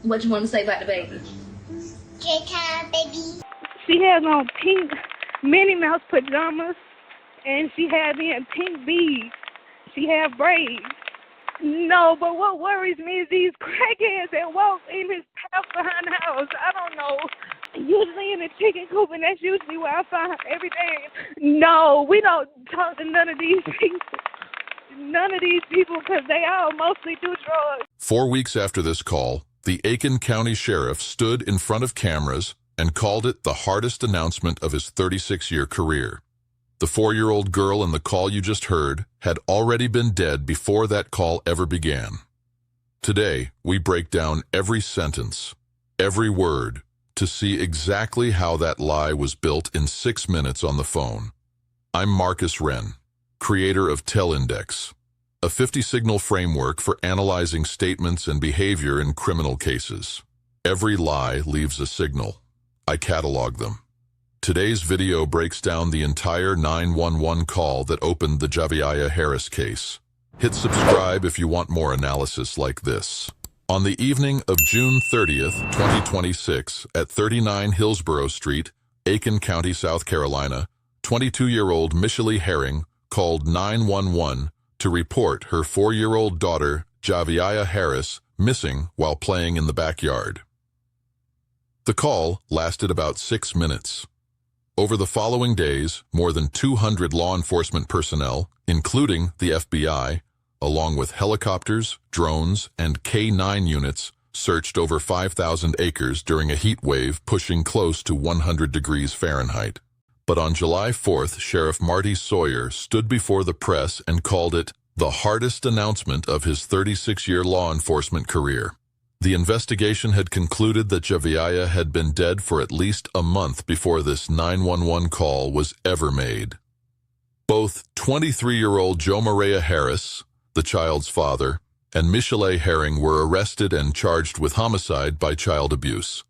What you want to say about the baby? Good time, baby. She has on pink Minnie Mouse pajamas, and she had in pink beads. She had braids. No, but what worries me is these crackheads that walk in his house behind the house. I don't know. Usually in a chicken coop, and that's usually where I find her every day. No, we don't talk to none of these people. None of these people, because they all mostly do drugs. 4 weeks after this call, the Aiken County Sheriff stood in front of cameras and called it the hardest announcement of his 36-year career. The 4-year-old girl in the call you just heard had already been dead before that call ever began. Today, we break down every sentence, every word, to see exactly how that lie was built in 6 minutes on the phone. I'm Marcus Wren, creator of Tellindex, a 50-signal framework for analyzing statements and behavior in criminal cases. Every lie leaves a signal. I catalog them. Today's video breaks down the entire 911 call that opened the Javeayah Harris case. Hit subscribe if you want more analysis like this. On the evening of June 30th, 2026, at 39 Hillsborough Street, Aiken County, South Carolina, 22-year-old Michilae Herring called 911 to report her 4-year-old daughter, Javeayah Harris, missing while playing in the backyard. The call lasted about 6 minutes. Over the following days, more than 200 law enforcement personnel, including the FBI, along with helicopters, drones, and K-9 units, searched over 5,000 acres during a heat wave pushing close to 100 degrees Fahrenheit. But on July 4th, Sheriff Marty Sawyer stood before the press and called it the hardest announcement of his 36-year law enforcement career. The investigation had concluded that Javeayah had been dead for at least a month before this 911 call was ever made. Both 23-year-old Javeayah Harris, the child's father, and Michilae Herring were arrested and charged with homicide by child abuse.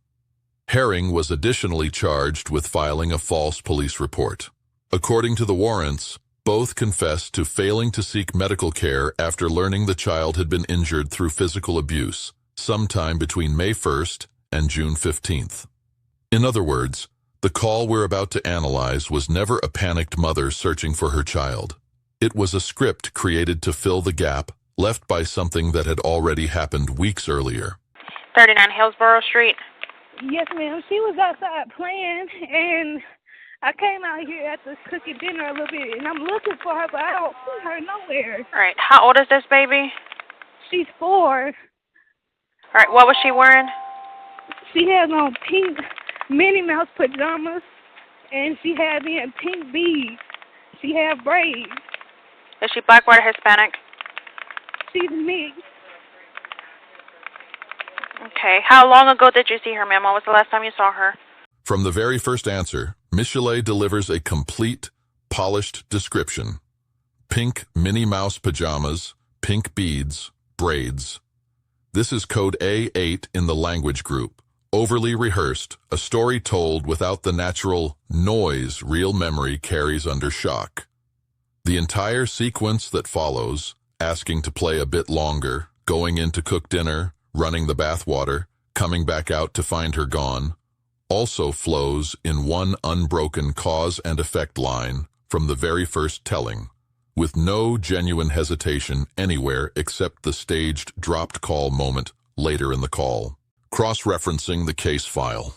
Herring was additionally charged with filing a false police report. According to the warrants, both confessed to failing to seek medical care after learning the child had been injured through physical abuse sometime between May 1st and June 15th. In other words, the call we're about to analyze was never a panicked mother searching for her child. It was a script created to fill the gap left by something that had already happened weeks earlier. 39 Hillsborough Street. Yes, ma'am. She was outside playing, and I came out here after cooking dinner a little bit, and I'm looking for her, but I don't see her nowhere. All right. How old is this baby? She's 4. All right. What was she wearing? She has on pink Minnie Mouse pajamas, and she had in pink beads. She had braids. Is she black, white, or Hispanic? She's mixed. Okay. How long ago did you see her, ma'am? When was the last time you saw her? From the very first answer, Michilae delivers a complete, polished description. Pink Minnie Mouse pajamas, pink beads, braids. This is code A8 in the language group. Overly rehearsed, a story told without the natural noise real memory carries under shock. The entire sequence that follows, asking to play a bit longer, going in to cook dinner, running the bathwater, coming back out to find her gone, also flows in one unbroken cause and effect line from the very first telling, with no genuine hesitation anywhere except the staged dropped call moment later in the call. Cross-referencing the case file.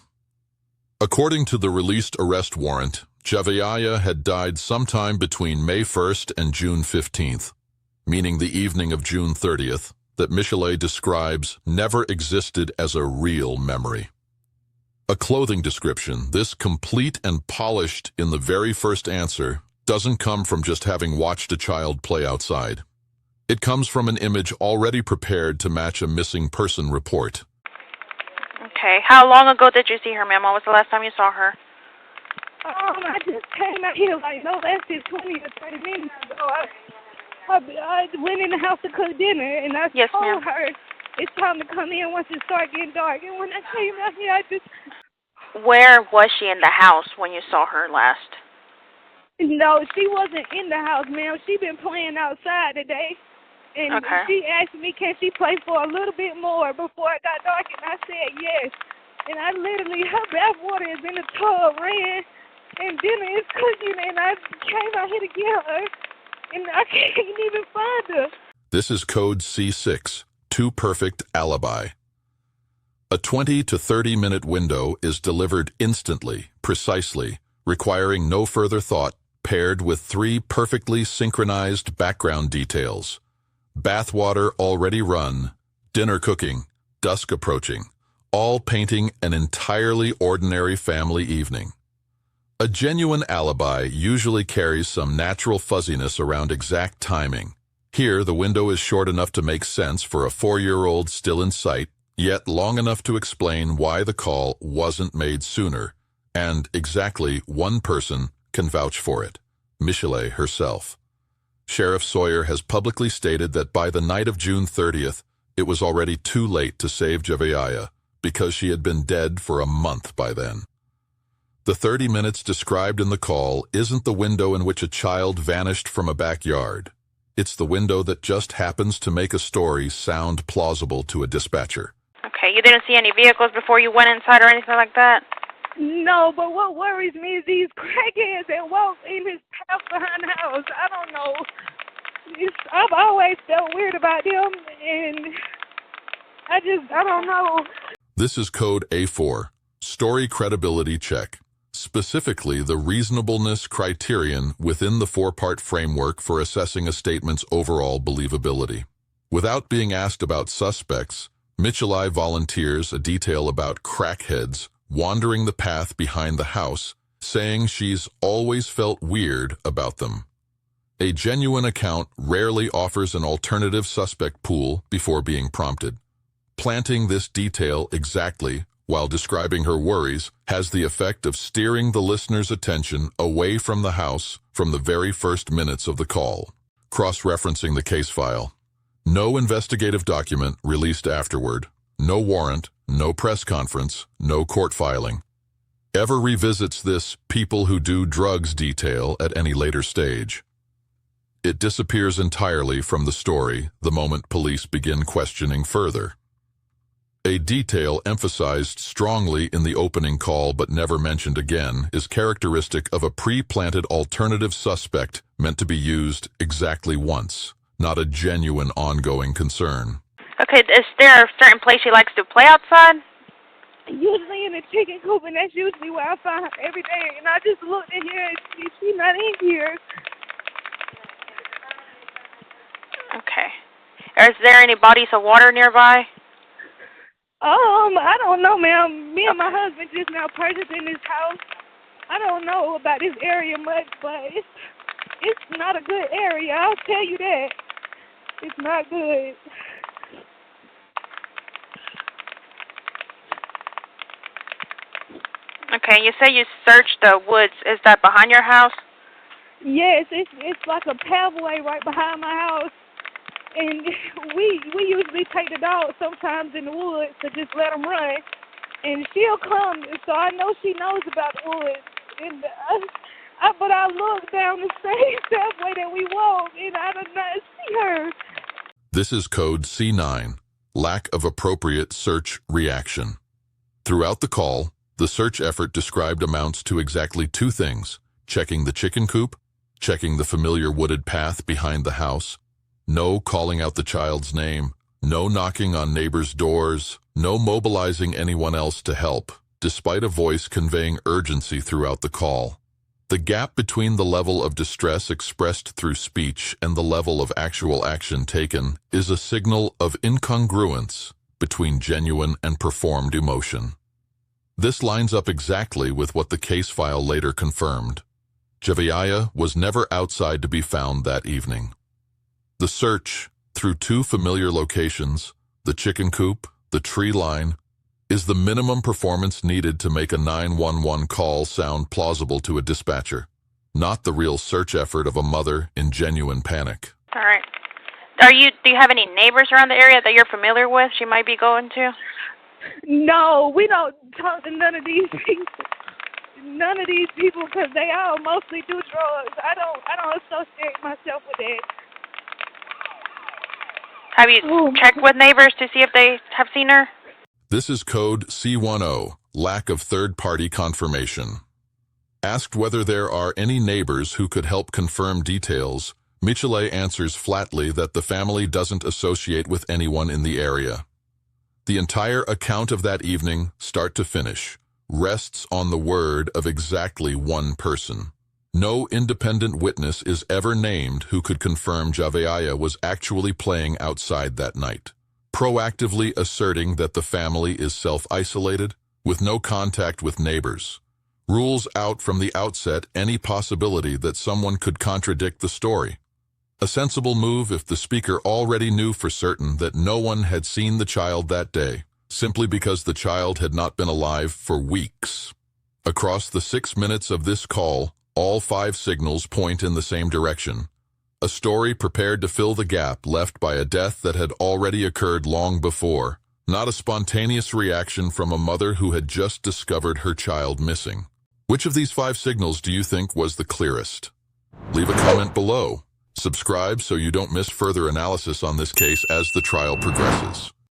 According to the released arrest warrant, Javeayah had died sometime between May 1st and June 15th, meaning the evening of June 30th, that Michilae describes never existed as a real memory. A clothing description, this complete and polished in the very first answer, doesn't come from just having watched a child play outside. It comes from an image already prepared to match a missing person report. Okay. How long ago did you see her, ma'am? When was the last time you saw her? I just came out here like no less than 20 or 30 minutes ago. I went in the house to cook dinner, and I told her it's time to come in once it starts getting dark. And when I came out here, I just... Where was she in the house when you saw her last? No, she wasn't in the house, ma'am. She been playing outside today. And Okay. she asked me, can she play for a little bit more before it got dark, and I said yes. And I literally, her bath water is in the tub, ran, and dinner is cooking, and I came out here to get her, and I can't even find her. This is code C6, too perfect alibi. A 20 to 30-minute window is delivered instantly, precisely, requiring no further thought, paired with 3 perfectly synchronized background details. Bathwater already run, dinner cooking, dusk approaching, all painting an entirely ordinary family evening. A genuine alibi usually carries some natural fuzziness around exact timing. Here, the window is short enough to make sense for a 4-year-old still in sight, yet long enough to explain why the call wasn't made sooner, and exactly one person can vouch for it, Michilae herself. Sheriff Sawyer has publicly stated that by the night of June 30th, it was already too late to save Javeayah because she had been dead for a month by then. The 30 minutes described in the call isn't the window in which a child vanished from a backyard. It's the window that just happens to make a story sound plausible to a dispatcher. Okay, you didn't see any vehicles before you went inside or anything like that? No, but what worries me is these crackheads that walk in his house behind the house. I don't know. I've always felt weird about them, and I don't know. This is code A4, story credibility check. Specifically, the reasonableness criterion within the 4-part framework for assessing a statement's overall believability. Without being asked about suspects, Michilae volunteers a detail about crackheads wandering the path behind the house, saying she's always felt weird about them. A genuine account rarely offers an alternative suspect pool before being prompted. Planting this detail exactly while describing her worries has the effect of steering the listener's attention away from the house from the very first minutes of the call. Cross-referencing the case file. No investigative document released afterward, no warrant, no press conference, no court filing, ever revisits this people who do drugs detail at any later stage. It disappears entirely from the story the moment police begin questioning further. A detail emphasized strongly in the opening call but never mentioned again is characteristic of a pre-planted alternative suspect meant to be used exactly once, not a genuine ongoing concern. Okay, is there a certain place she likes to play outside? Usually in the chicken coop, and that's usually where I find her every day. And I just looked in here, and she's not in here. Okay. Is there any bodies of water nearby? I don't know, ma'am. Me and my husband just now purchased in this house. I don't know about this area much, but it's not a good area. I'll tell you that. It's not good. Okay, you say you searched the woods. Is that behind your house? Yes, it's like a pathway right behind my house. And we usually take the dog sometimes in the woods to just let them run. And she'll come, so I know she knows about the woods. And but I look down the same pathway that we walk, and I do not see her. This is code C9, lack of appropriate search reaction. Throughout the call, the search effort described amounts to exactly 2 things: checking the chicken coop, checking the familiar wooded path behind the house, no calling out the child's name, no knocking on neighbors' doors, no mobilizing anyone else to help, despite a voice conveying urgency throughout the call. The gap between the level of distress expressed through speech and the level of actual action taken is a signal of incongruence between genuine and performed emotion. This lines up exactly with what the case file later confirmed. Javeayah was never outside to be found that evening. The search, through 2 familiar locations, the chicken coop, the tree line, is the minimum performance needed to make a 911 call sound plausible to a dispatcher, not the real search effort of a mother in genuine panic. All right. Do you have any neighbors around the area that you're familiar with she might be going to? No, we don't talk to none of these people. None of these people, because they all mostly do drugs. I don't associate myself with that. Have you checked with neighbors to see if they have seen her? This is code C10, lack of third-party confirmation. Asked whether there are any neighbors who could help confirm details, Michilae answers flatly that the family doesn't associate with anyone in the area. The entire account of that evening, start to finish, rests on the word of exactly one person. No independent witness is ever named who could confirm Javeayah was actually playing outside that night, proactively asserting that the family is self-isolated, with no contact with neighbors. Rules out from the outset any possibility that someone could contradict the story. A sensible move if the speaker already knew for certain that no one had seen the child that day, simply because the child had not been alive for weeks. Across the 6 minutes of this call, all 5 signals point in the same direction. A story prepared to fill the gap left by a death that had already occurred long before, not a spontaneous reaction from a mother who had just discovered her child missing. Which of these 5 signals do you think was the clearest? Leave a comment below. Subscribe so you don't miss further analysis on this case as the trial progresses.